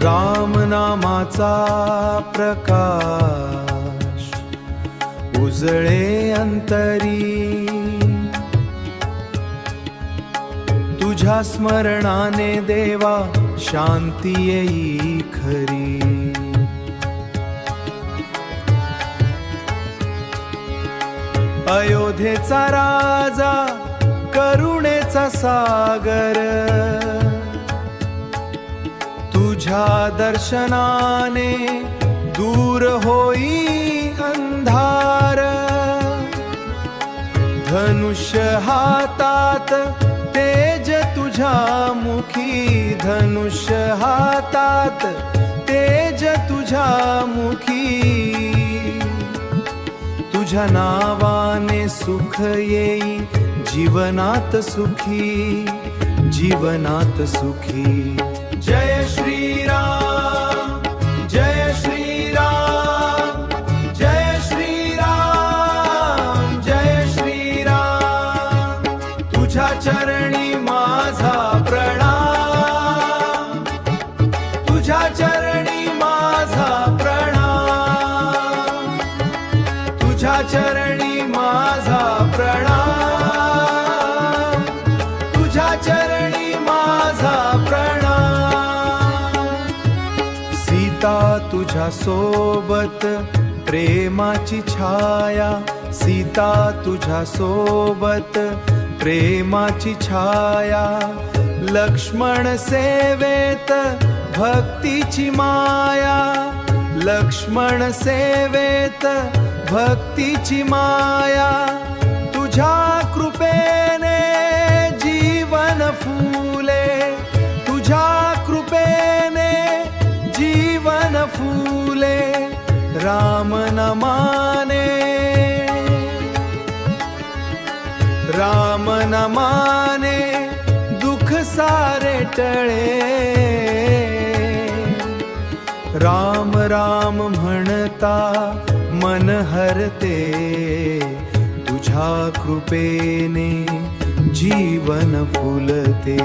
राम नामाचा प्रकाश उजळे अंतरी, तुझ्या स्मरणाने देवा शांती येई खरी। अयोध्येचा राजा करुणेचा सागर, तुझ्या दर्शनाने दूर होई अंधार। धनुष्य हातात तेज तुझ्या मुखी, धनुष्य हातात तेज तुझ्या मुखी। तुझ्या नावाने सुख येई जीवनात सुखी, जीवनात सुखी। जय श्रीराम, जय श्रीराम, जय श्रीराम, जय श्रीराम। तुझ्या चरणी माझा प्रणाम, तुझ्या चरणी माझा प्रणाम, तुझ्या चरणी माझा प्रणाम, तुझ्या चरणी माझा प्रणाम। सीता तुझ्या सोबत प्रेमाची छाया, सीता तुझ्या सोबत प्रेमाची छाया। लक्ष्मण सेवेत भक्तीची माया, लक्ष्मण सेवेत भक्तीची माया। तुझ्या कृपेने जीवन फुले, तुझ्या कृपेने जीवन फुले। राम नमाने, राम नमाने दुःख सारे टळे। राम राम म्हणता मन हरते, तुझ्या कृपेने जीवन फुलते।